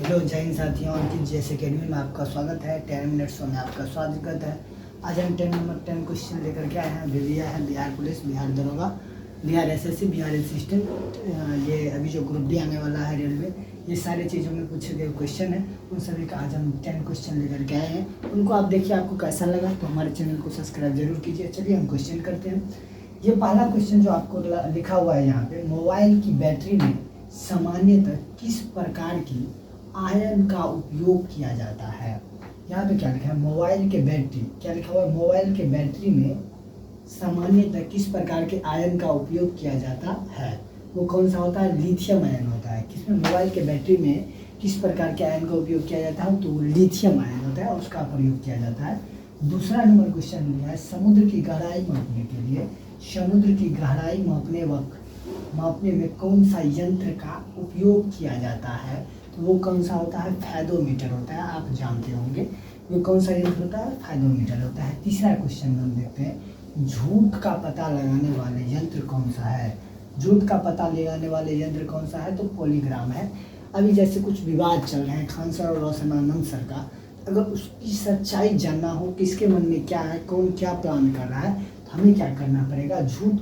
Hello जय हिंद साथियों, अंकित GS academy में आपका स्वागत है। 10 मिनट्स में आपका स्वागत है। आज हम 10 क्वेश्चन लेकर के आए हैं। लिया है बिहार पुलिस, बिहार दरोगा, बिहार एसएससी, बिहार असिस्टेंट, ये अभी जो ग्रुप डी आने वाला है रेलवे, ये सारे चीज़ों में पूछे गए क्वेश्चन हैं। उन सभी का आज हम 10 क्वेश्चन लेकर के आए हैं। उनको आप देखिए, आपको कैसा लगा तो हमारे चैनल को सब्सक्राइब जरूर कीजिए। चलिए हम क्वेश्चन करते हैं। ये पहला क्वेश्चन जो आपको लिखा हुआ है यहाँ पे, मोबाइल की बैटरी में सामान्यतः किस प्रकार की आयन का उपयोग किया जाता है। यहाँ पे क्या लिखा है, मोबाइल के बैटरी, क्या लिखा हुआ है, मोबाइल के बैटरी में सामान्यतः किस प्रकार के आयन का उपयोग किया जाता है। वो कौन सा होता है, लिथियम आयन होता है। किसमें, मोबाइल के बैटरी में किस प्रकार के आयन का उपयोग किया जाता है, तो वो लिथियम आयन होता है, उसका प्रयोग किया जाता है। दूसरा नंबर क्वेश्चन लिया है, समुद्र की गहराई मापने के लिए, समुद्र की गहराई मापने में कौन सा यंत्र का उपयोग किया जाता है, तो वो कौन सा होता है, फैदोमीटर होता है। आप जानते होंगे वो कौन सा यंत्र होता है, फैदोमीटर होता है। तीसरा क्वेश्चन हम देखते हैं, झूठ का पता लगाने वाले यंत्र कौन सा है। झूठ का पता लगाने वाले यंत्र कौन सा है, तो पॉलीग्राम है। अभी जैसे कुछ विवाद चल रहे हैं खान सर और रोशन आनंद सर का, अगर उसकी सच्चाई जानना हो, किसके मन में क्या है, कौन क्या प्लान कर रहा है, तो हमें क्या करना पड़ेगा, झूठ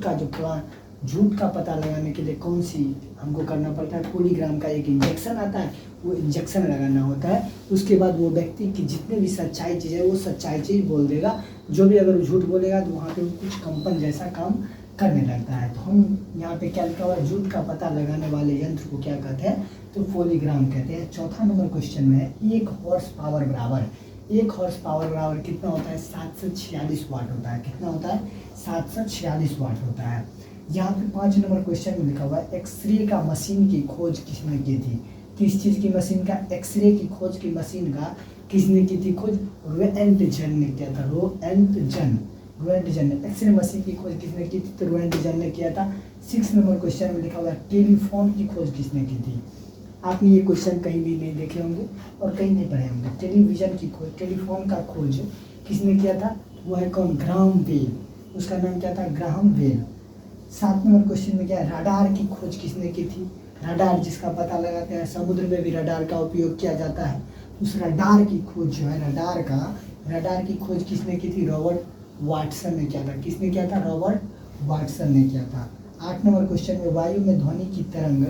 का पता लगाने के लिए कौन सी हमको करना पड़ता है, पॉलीग्राम का एक इंजेक्शन आता है, वो इंजेक्शन लगाना होता है। उसके बाद वो व्यक्ति की जितने भी सच्चाई चीज़ है वो सच्चाई चीज़ बोल देगा। जो भी अगर झूठ बोलेगा तो वहाँ पे वो कुछ कंपन जैसा काम करने लगता है। तो हम यहाँ पे क्या लिखा हुआ है, झूठ का पता लगाने वाले यंत्र को क्या कहते हैं, तो पॉलीग्राम कहते हैं। चौथा नंबर क्वेश्चन में है, 1 हॉर्स पावर बराबर, 1 हॉर्स पावर बराबर कितना होता है, 746 वाट होता है। कितना होता है, 746 वाट होता है। यहाँ पे 5 नंबर क्वेश्चन में लिखा हुआ है, एक्सरे का मशीन की खोज किसने की थी। किस चीज़ की मशीन का, एक्सरे की खोज की मशीन का किसने की थी खोज, रोएंटजन ने किया था। रोएंटजन ने एक्सरे मशीन की खोज किसने की थी, तो रोएंटजन ने किया था। 6 नंबर क्वेश्चन में लिखा हुआ है, टेलीफोन की खोज किसने की थी। आपने ये क्वेश्चन कहीं भी नहीं देखे होंगे और कहीं नहीं पढ़े होंगे। टेलीविजन की खोज, टेलीफोन का खोज किसने किया था, वो है कौन, ग्राहम बेल। उसका नाम क्या था, ग्राहम बेल। 7 नंबर क्वेश्चन में क्या है, रडार की खोज किसने की थी। रडार जिसका पता लगाते हैं, समुद्र में भी रडार का उपयोग किया जाता है। उस रडार की खोज जो है, रडार की खोज किसने की थी, रॉबर्ट वाटसन ने किया था। किसने किया था, रॉबर्ट वाटसन ने किया था। 8 नंबर क्वेश्चन में, वायु में ध्वनि की तरंग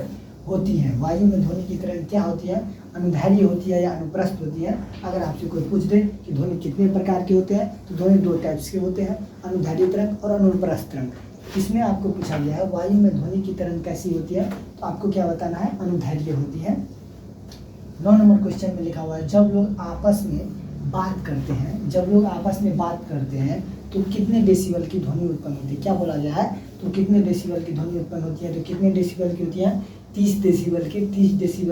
होती है, वायु में ध्वनि की तरंग क्या होती है, अनुदैर्घ्य होती है या अनुप्रस्थ होती है। अगर आपसे कोई पूछ दे कि ध्वनि कितने प्रकार के होते हैं, तो ध्वनि 2 टाइप्स के होते हैं, अनुदैर्घ्य तरंग और अनुप्रस्थ तरंग। इसमें आपको पूछा गया है वायु में ध्वनि की तरंग कैसी होती है, तो आपको क्या बताना है, अनुदैर्घ्य होती है। 9 नंबर क्वेश्चन में लिखा हुआ है, जब लोग आपस में बात करते हैं तो कितने डेसिबल की ध्वनि उत्पन्न होती है। क्या बोला गया है, तो कितने डेसिबल की ध्वनि उत्पन्न होती है, तो कितने डेसिबल की होती है, 30 डेसिबल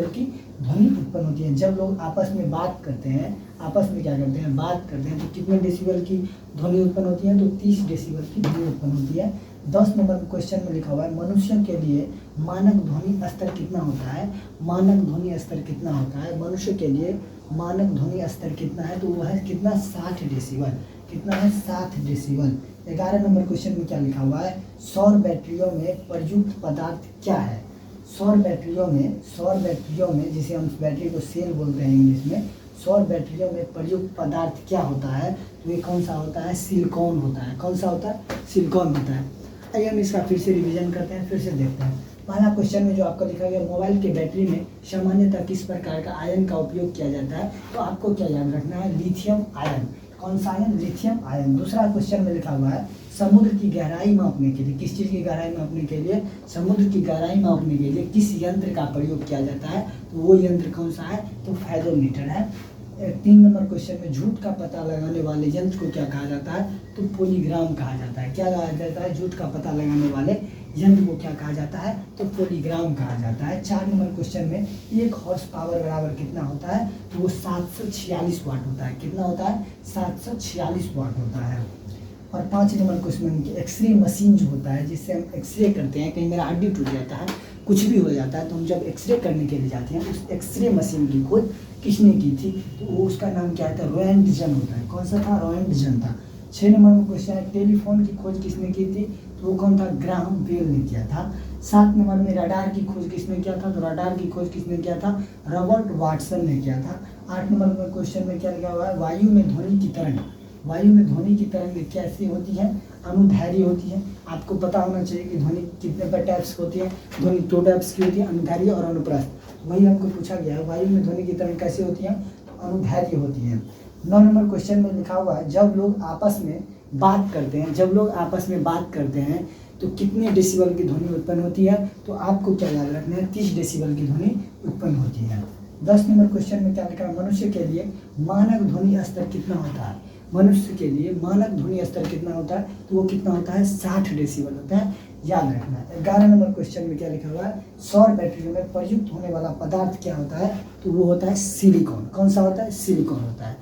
की ध्वनि उत्पन्न होती है। जब लोग आपस में बात करते हैं, आपस में क्या करते हैं, बात करते हैं, तो कितने डेसिबल की ध्वनि उत्पन्न होती है, तो 30 डेसिबल की ध्वनि उत्पन्न होती है। 10 नंबर क्वेश्चन में लिखा हुआ है, मनुष्य के लिए मानक ध्वनि स्तर कितना होता है। मानक ध्वनि स्तर कितना होता है, मनुष्य के लिए मानक ध्वनि स्तर कितना है, तो वह है कितना, 60 डेसिबल। कितना है, 60 डेसिबल। 11 नंबर क्वेश्चन में क्या लिखा हुआ है, सौर बैटरियों में प्रयुक्त पदार्थ क्या है। सौर बैटरियों में जिसे हम बैटरी को सेल बोलते हैं इंग्लिश में, सौर बैटरियों में प्रयुक्त पदार्थ क्या होता है, तो ये कौन सा होता है, सिलिकॉन होता है। कौन सा होता है, सिलिकॉन होता है। आइए हम इसका फिर से रिवीजन करते हैं, फिर से देखते हैं। पहला क्वेश्चन में जो आपको लिखा गया, मोबाइल के बैटरी में सामान्यतः किस प्रकार का आयन का उपयोग किया जाता है, तो आपको क्या याद रखना है, लिथियम आयन। कौन सा आयन, लिथियम आयन। दूसरा क्वेश्चन में लिखा हुआ है, समुद्र की गहराई मापने के लिए, किस चीज़ की गहराई मापने के लिए, समुद्र की गहराई मापने के लिए किस यंत्र का प्रयोग किया जाता है, तो वो यंत्र कौन सा है, तो फैदोमीटर है। 3 नंबर क्वेश्चन में, झूठ का पता लगाने वाले यंत्र को क्या कहा जाता है, तो पॉलीग्राम कहा जाता है। क्या कहा जाता है, झूठ का पता लगाने वाले यंत्र को क्या कहा जाता है, तो पॉलीग्राम कहा जाता है। 4 नंबर क्वेश्चन में, 1 हॉर्स पावर बराबर कितना होता है, तो वो 746 वाट होता है। कितना होता है, 746 वाट होता है। और 5 नंबर क्वेश्चन में, एक्सरे मशीन जो होता है, जिससे हम एक्सरे करते हैं, कहीं मेरा हड्डी टूट जाता है, कुछ भी हो जाता है, तो हम जब एक्सरे करने के लिए जाते हैं, उस एक्सरे मशीन की खोज किसने की थी, तो वो उसका नाम क्या था, रोएंटजन होता है। कौन सा था, रोएंटजन था। 6 नंबर में क्वेश्चन है, टेलीफोन की खोज किसने की थी, तो वो कौन था, ग्राहम बेल ने किया था। 7 नंबर में रडार की खोज किसने किया था? तो रडार की खोज किसने किया था? रॉबर्ट वाटसन ने किया था। 8 नंबर में क्वेश्चन में क्या लिखा हुआ है? वायु में ध्वनि की तरंग, वायु में ध्वनि की तरंग कैसी होती है? अनुदैर्घ्य होती है। आपको पता होना चाहिए कि ध्वनि कितने पर टाइप्स होती है। ध्वनि 2 टाइप्स की होती है, अनुदैर्घ्य और अनुप्रस्थ। वही हमको पूछा गया है, वायु में ध्वनि की तरंग कैसी होती है? तो अनुदैर्घ्य होती है। 9 नंबर क्वेश्चन में लिखा हुआ है, जब लोग आपस में बात करते हैं, जब लोग आपस में बात करते हैं तो कितने डेसिबल की ध्वनि उत्पन्न होती है? तो आपको क्या याद रखना है? 30 डेसिबल की ध्वनि उत्पन्न होती है। 10 नंबर क्वेश्चन में क्या लिखा है? मनुष्य के लिए मानक ध्वनि स्तर कितना होता है? मनुष्य के लिए मानक ध्वनि स्तर कितना होता है? तो वो कितना होता है? 60 डेसिबल होता है, याद रखना है। 11 नंबर क्वेश्चन में क्या लिखा हुआ है? सौर बैटरी में प्रयुक्त होने वाला पदार्थ क्या होता है? तो वो होता है सिलिकॉन। कौन सा होता है? सिलिकॉन होता है।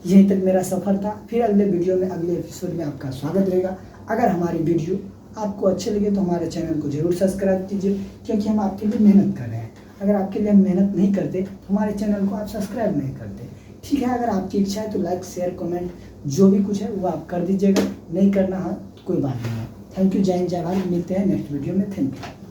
यहीं तक मेरा सफ़र था। फिर अगले वीडियो में, अगले एपिसोड में आपका स्वागत रहेगा। अगर हमारी वीडियो आपको अच्छे लगे तो हमारे चैनल को जरूर सब्सक्राइब कीजिए, क्योंकि हम आपके लिए मेहनत कर रहे हैं। अगर आपके लिए हम मेहनत नहीं करते तो हमारे चैनल को आप सब्सक्राइब नहीं करते। ठीक है, अगर आपकी इच्छा है तो लाइक, शेयर, कमेंट जो भी कुछ है वो आप कर दीजिएगा। नहीं करना है तो कोई बात नहीं है। थैंक यू, जय हिंद, जय भारत। मिलते हैं नेक्स्ट वीडियो में। Thank you.